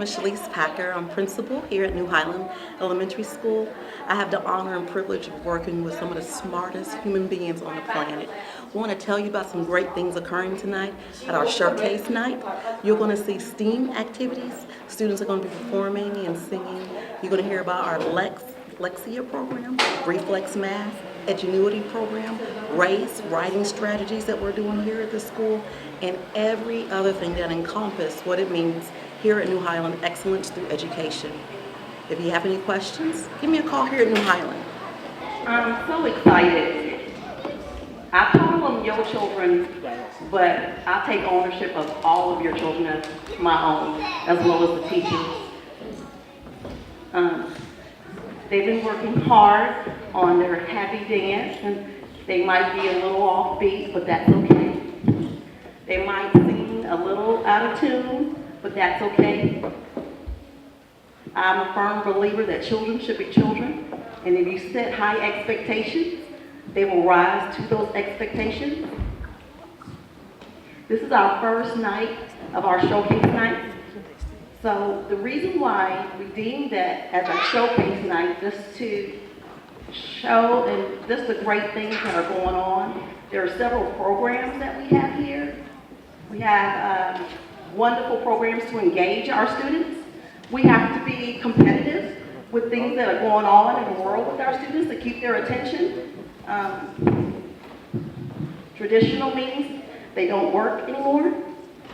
is Shalise Packer. I'm principal here at New Highland Elementary School. I have the honor and privilege of working with some of the smartest human beings on the planet. I want to tell you about some great things occurring tonight at our showcase night. You're going to see STEAM activities. Students are going to be performing and singing. You're going to hear about our Lexia program, Reflex Math, Edgenuity program, race, writing strategies that we're doing here at the school, and every other thing that encompasses what it means here at New Highland, excellence through education. If you have any questions, give me a call here at New Highland. I'm so excited. I call them your children, but I take ownership of all of your children as my own, as well as the teachers. They've been working hard on their happy dance, and they might be a little offbeat, but that's okay. They might sing a little out of tune, but that's okay. I'm a firm believer that children should be children, and if you set high expectations, they will rise to those expectations. This is our first night of our showcase night. So the reason why we deemed that as a showcase night, just to show and just the great things that are going on. There are several programs that we have here. We have wonderful programs to engage our students. We have to be competitive with things that are going on in the world with our students to keep their attention. Traditional means they don't work anymore.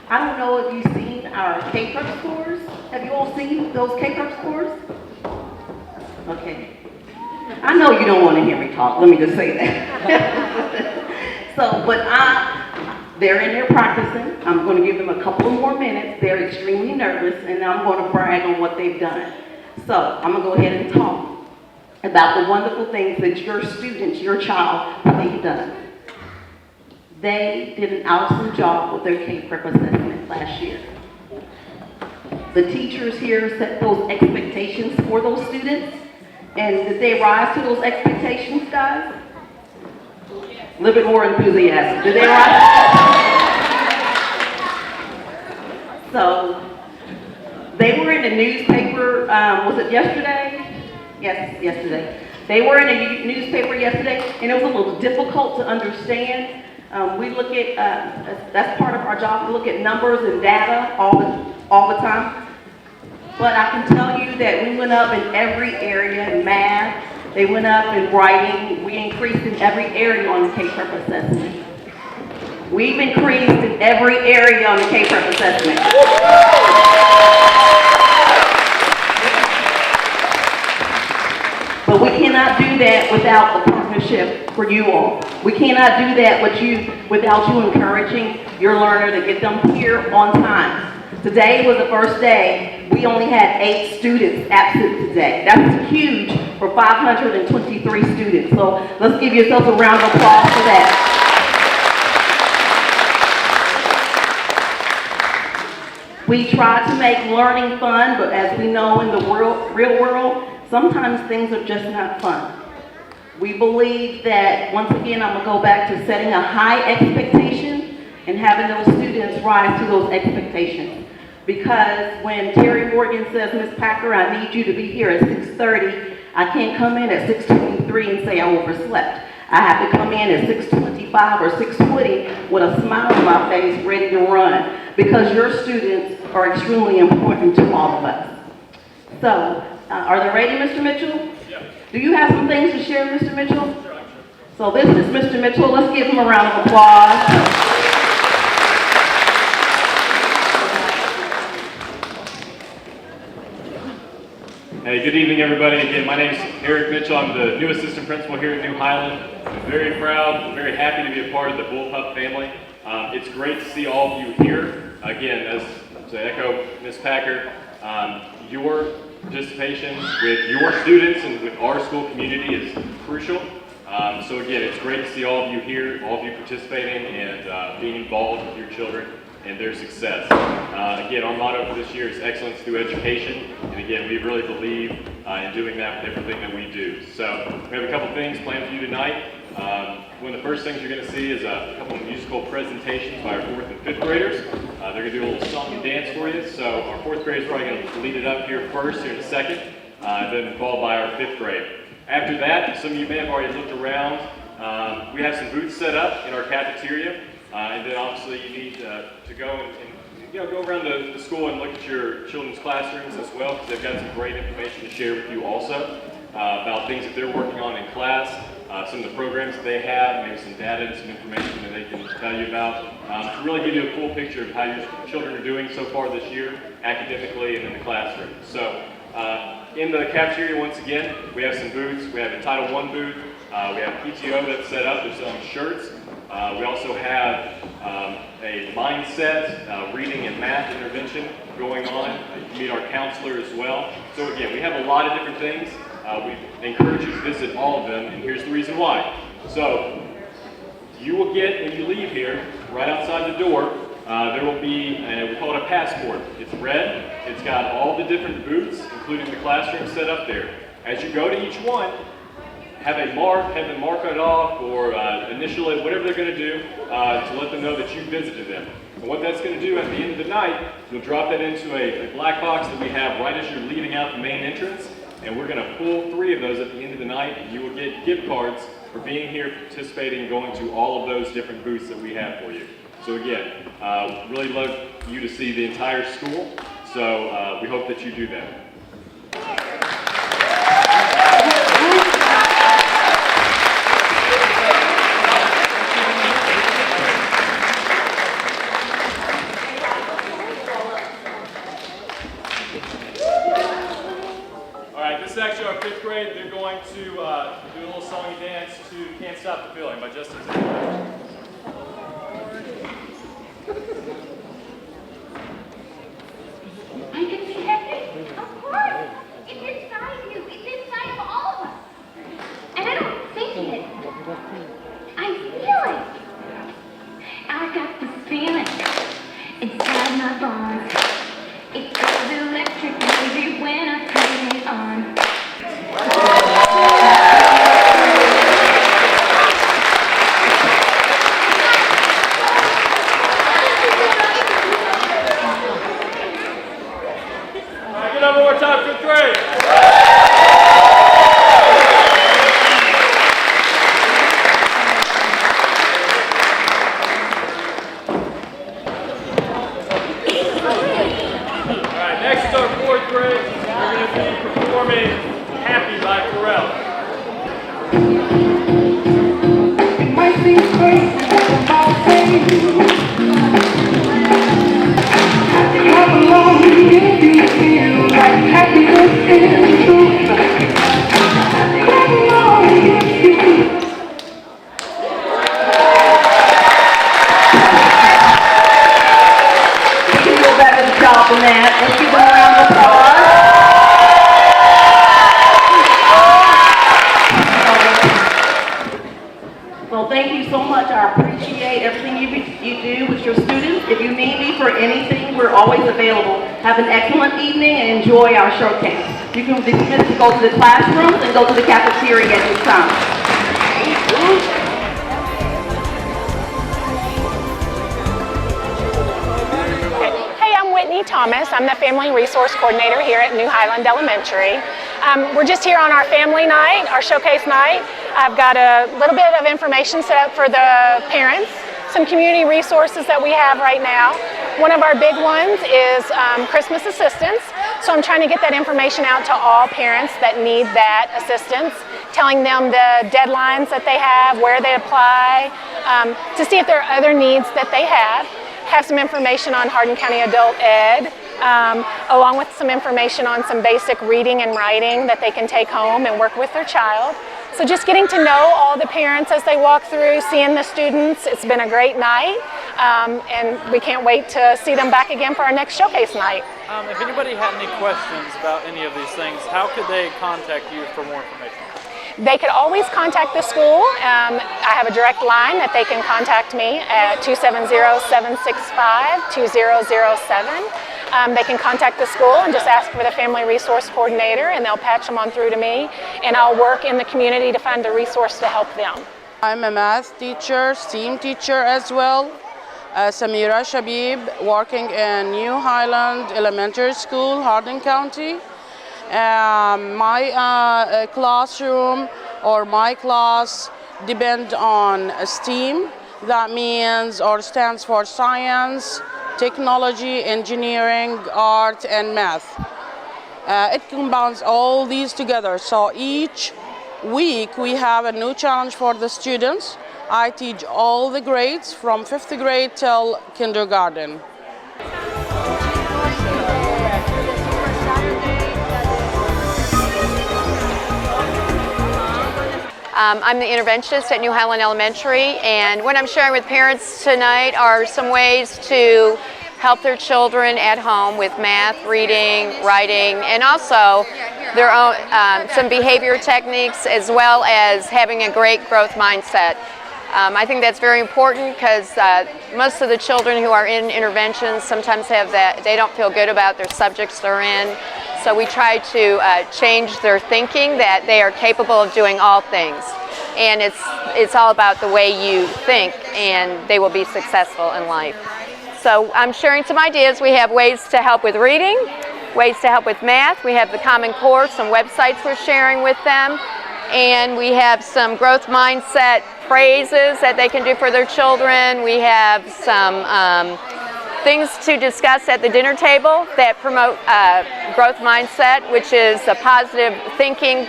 I don't know if you've seen our K-Prep scores. Have you all seen those K-Prep scores? Okay. I know you don't want to hear me talk. Let me just say that. They're in there practicing. I'm going to give them a couple of more minutes. They're extremely nervous, and I'm going to brag on what they've done. So I'm going to go ahead and talk about the wonderful things that your students, your child, they've done. They did an awesome job with their K-Prep assessment last year. The teachers here set those expectations for those students. And did they rise to those expectations, guys? A little bit more enthusiasm. Did they rise? So, they were in the newspaper, was it yesterday? Yes, yesterday. They were in a newspaper yesterday, and it was a little difficult to understand. We look at, that's part of our job, we look at numbers and data all the time. But I can tell you that we went up in every area in math, they went up in writing, we increased in every area on the K-Prep assessment. We've increased in every area on the K-Prep assessment. But we cannot do that without the partnership for you all. We cannot do that without you encouraging your learner to get them here on time. Today was the first day. We only had 8 students absent today. That's huge for 523 students. So let's give yourselves a round of applause for that. We try to make learning fun, but as we know in the real world, sometimes things are just not fun. We believe that, once again, I'm going to go back to setting a high expectation and having those students rise to those expectations. Because when Terry Morgan says, Ms. Packer, I need you to be here at 6:30, I can't come in at 6:23 and say I overslept. I have to come in at 6:25 or 6:20 with a smile on my face, ready to run, because your students are extremely important to all of us. So, are they ready, Mr. Mitchell? Yeah. Do you have some things to share, Mr. Mitchell? Sure. So this is Mr. Mitchell. Let's give him a round of applause. Hey, good evening, everybody. Again, my name is Eric Mitchell. I'm the new assistant principal here at New Highland. I'm very proud, very happy to be a part of the Bullpup family. It's great to see all of you here. Again, as to echo Ms. Packer, your participation with your students and with our school community is crucial. So again, it's great to see all of you here, all of you participating and being involved with your children and their success. Again, our motto for this year is excellence through education, and again, we really believe in doing that with everything that we do. So we have a couple things planned for you tonight. One of the first things you're going to see is a couple of musical presentations by our 4th and 5th graders. They're going to do a little song and dance for you. So our 4th grade is probably going to lead it up here first, here in a second, then followed by our 5th grade. After that, some of you may have already looked around. We have some booths set up in our cafeteria, and then obviously you need to go and go around the school and look at your children's classrooms as well, because they've got some great information to share with you also about things that they're working on in class, some of the programs that they have, maybe some data and some information that they can tell you about, to really give you a full picture of how your children are doing so far this year, academically and in the classroom. So in the cafeteria, once again, we have some booths. We have a Title I booth. We have PTO that's set up. They're selling shirts. We also have a mindset, reading and math intervention going on. You can meet our counselor as well. So again, we have a lot of different things. We encourage you to visit all of them, and here's the reason why. So you will get, when you leave here, right outside the door, there will be, we call it a passport. It's red. It's got all the different booths, including the classroom set up there. As you go to each one, have them mark it off, or initial it, whatever they're going to do to let them know that you visited them. And what that's going to do at the end of the night, you'll drop that into a black box that we have right as you're leaving out the main entrance, and we're going to pull 3 of those at the end of the night, and you will get gift cards for being here, participating, going to all of those different booths that we have for you. So again, really love you to see the entire school, so we hope that you do that. This is actually our 5th grade. They're going to do a little song and dance to Can't Stop the Feeling by Justin Timberlake. I can be happy. Of course. It's inside you. It's inside of all of us. And I don't think it. I feel it. I got this feeling inside my bones. It feels electric, baby, when I turn it on. Get up one more time, 5th grade. All right, next is our 4th grade. We're going to be performing Happy by Pharrell. It might seem crazy, but I'll say come along if you feel like happiness is true. Come along if you feel. We can do a better job than that. Let's give them a round of applause. Well, thank you so much. I appreciate everything you do with your students. If you need me for anything, we're always available. Have an excellent evening and enjoy our showcase. You can dismiss to go to the classrooms and go to the cafeteria at this time. Hey, I'm Whitney Thomas. I'm the Family Resource Coordinator here at New Highland Elementary. We're just here on our family night, our showcase night. I've got a little bit of information set up for the parents, some community resources that we have right now. One of our big ones is Christmas assistance. So I'm trying to get that information out to all parents that need that assistance, telling them the deadlines that they have, where they apply, to see if there are other needs that they have. Have some information on Hardin County Adult Ed, along with some information on some basic reading and writing that they can take home and work with their child. So just getting to know all the parents as they walk through, seeing the students. It's been a great night, and we can't wait to see them back again for our next showcase night. If anybody had any questions about any of these things, how could they contact you for more information? They could always contact the school. I have a direct line that they can contact me at 270-765-2007. They can contact the school and just ask for the Family Resource Coordinator, and they'll patch them on through to me, and I'll work in the community to find a resource to help them. I'm a math teacher, STEAM teacher as well. Samira Shabib, working in New Highland Elementary School, Hardin County. My classroom or my class depend on STEAM. That means or stands for science, technology, engineering, art, and math. It combines all these together. So each week we have a new challenge for the students. I teach all the grades from 5th grade till kindergarten. I'm the interventionist at New Highland Elementary, and what I'm sharing with parents tonight are some ways to help their children at home with math, reading, writing, and also their own some behavior techniques, as well as having a great growth mindset. I think that's very important because most of the children who are in interventions sometimes have that, they don't feel good about their subjects they're in. So we try to change their thinking that they are capable of doing all things. And it's all about the way you think, and they will be successful in life. So I'm sharing some ideas. We have ways to help with reading, ways to help with math. We have the Common Core, some websites we're sharing with them. And we have some growth mindset phrases that they can do for their children. We have some things to discuss at the dinner table that promote growth mindset, which is a positive thinking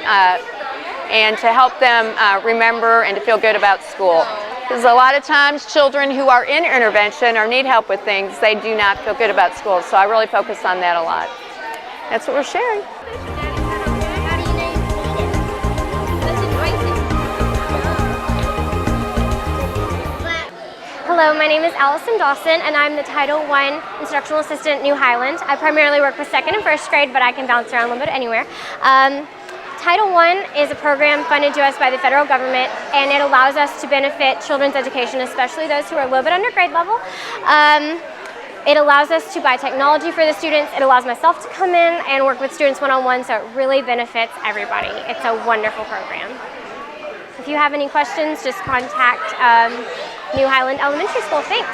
and to help them remember and to feel good about school. Because a lot of times children who are in intervention or need help with things, they do not feel good about school. So I really focus on that a lot. That's what we're sharing. Hello, my name is Alison Dalton, and I'm the Title I Instructional Assistant at New Highland. I primarily work with 2nd and 1st grade, but I can bounce around a little bit anywhere. Title I is a program funded to us by the federal government, and it allows us to benefit children's education, especially those who are a little bit under grade level. It allows us to buy technology for the students. It allows myself to come in and work with students one-on-one, so it really benefits everybody. It's a wonderful program. If you have any questions, just contact New Highland Elementary School. Thanks.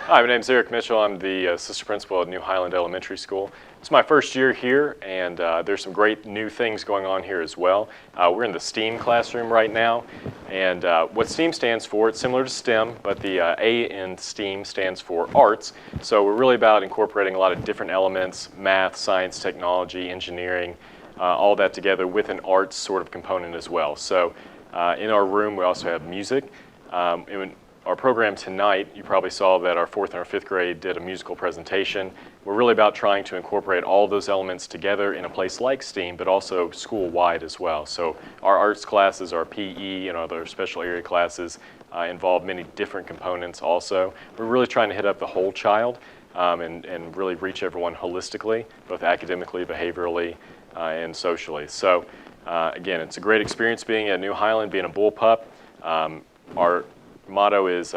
Hi, my name is Eric Mitchell. I'm the assistant principal at New Highland Elementary School. It's my first year here, and there's some great new things going on here as well. We're in the STEAM classroom right now, and what STEAM stands for, it's similar to STEM, but the A in STEAM stands for arts. So we're really about incorporating a lot of different elements, math, science, technology, engineering, all that together with an arts sort of component as well. So in our room, we also have music. In our program tonight, you probably saw that our 4th and our 5th grade did a musical presentation. We're really about trying to incorporate all those elements together in a place like STEAM, but also school-wide as well. So our arts classes, our PE, and other special area classes involve many different components also. We're really trying to hit up the whole child and really reach everyone holistically, both academically, behaviorally, and socially. So again, it's a great experience being at New Highland, being a bullpup. Our motto is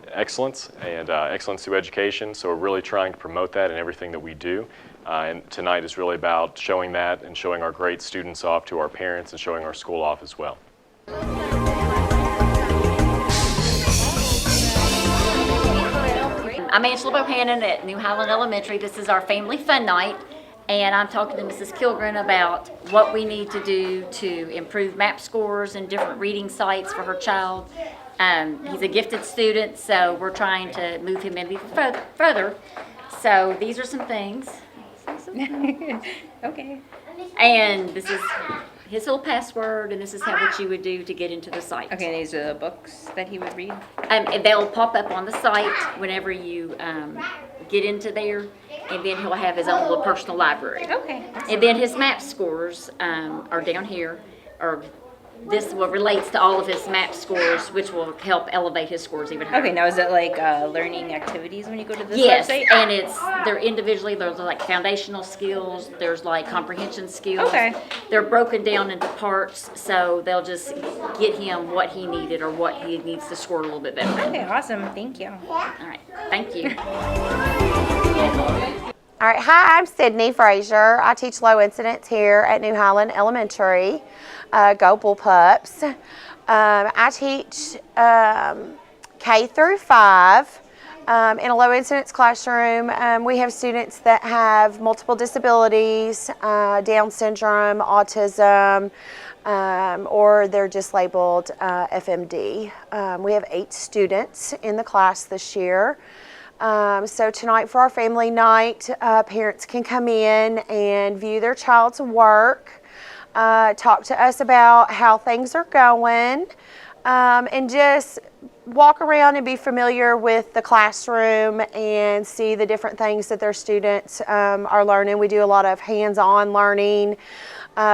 excellence and excellence through education, so we're really trying to promote that in everything that we do. And tonight is really about showing that and showing our great students off to our parents and showing our school off as well. I'm Angela Bohannon at New Highland Elementary. This is our family fun night, and I'm talking to Mrs. Kilgren about what we need to do to improve MAP scores and different reading sites for her child. He's a gifted student, so we're trying to move him in even further. So these are some things. Okay. And this is his little password, and this is what you would do to get into the site. Okay, these are the books that he would read? And they'll pop up on the site whenever you get into there, and then he'll have his own little personal library. Okay. And then his MAP scores are down here, or this relates to all of his MAP scores, which will help elevate his scores even higher. Okay, now is it like learning activities when you go to this website? Yes, and they're individually, there's like foundational skills, there's like comprehension skills. Okay. They're broken down into parts, so they'll just get him what he needed or what he needs to score a little bit better. Okay, awesome, thank you. All right, thank you. All right, hi, I'm Sydney Frazier. I teach low incidence here at New Highland Elementary. Go Bullpups. I teach K through 5. In a low incidence classroom, we have students that have multiple disabilities, Down syndrome, autism, or they're just labeled FMD. We have 8 students in the class this year. So tonight for our family night, parents can come in and view their child's work, talk to us about how things are going, and just walk around and be familiar with the classroom and see the different things that their students are learning. We do a lot of hands-on learning,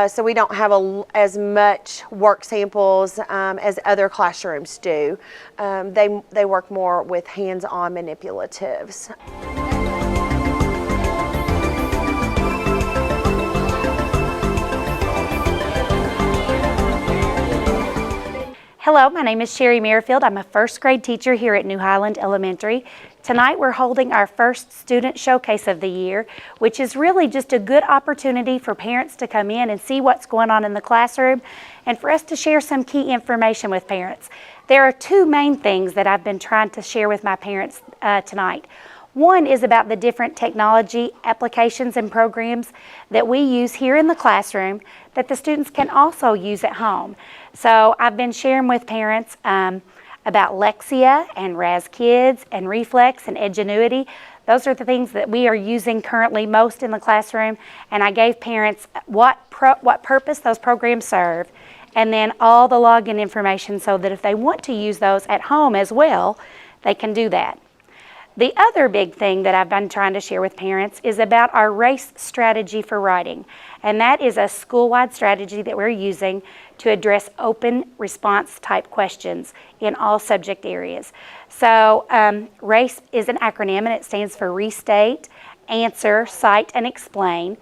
so we don't have as much work samples as other classrooms do. They work more with hands-on manipulatives. Hello, my name is Sherry Muirfield. I'm a first grade teacher here at New Highland Elementary. Tonight we're holding our first student showcase of the year, which is really just a good opportunity for parents to come in and see what's going on in the classroom and for us to share some key information with parents. There are 2 main things that I've been trying to share with my parents tonight. One is about the different technology applications and programs that we use here in the classroom that the students can also use at home. So I've been sharing with parents about Lexia and Raz Kids and Reflex and Edgenuity. Those are the things that we are using currently most in the classroom, and I gave parents what purpose those programs serve, and then all the login information so that if they want to use those at home as well, they can do that. The other big thing that I've been trying to share with parents is about our race strategy for writing. And that is a school-wide strategy that we're using to address open response type questions in all subject areas. So RACE is an acronym, and it stands for Restate, Answer, Cite, and Explain.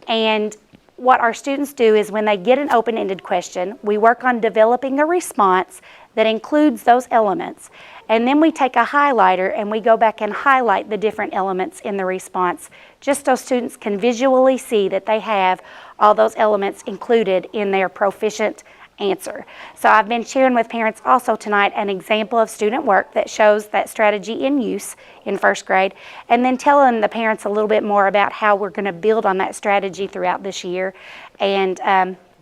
And what our students do is when they get an open-ended question, we work on developing a response that includes those elements. And then we take a highlighter and we go back and highlight the different elements in the response, just so students can visually see that they have all those elements included in their proficient answer. So I've been sharing with parents also tonight an example of student work that shows that strategy in use in first grade, and then telling the parents a little bit more about how we're going to build on that strategy throughout this year and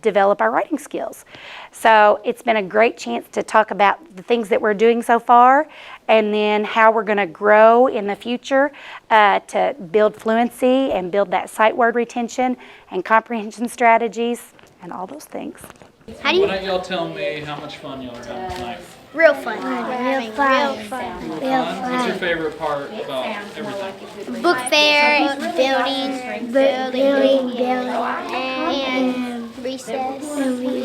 develop our writing skills. So it's been a great chance to talk about the things that we're doing so far and then how we're going to grow in the future to build fluency and build that sight word retention and comprehension strategies and all those things. Why don't y'all tell me how much fun y'all are having tonight? Real fun. Real fun. What's your favorite part about everything? Book fair, building, and recess.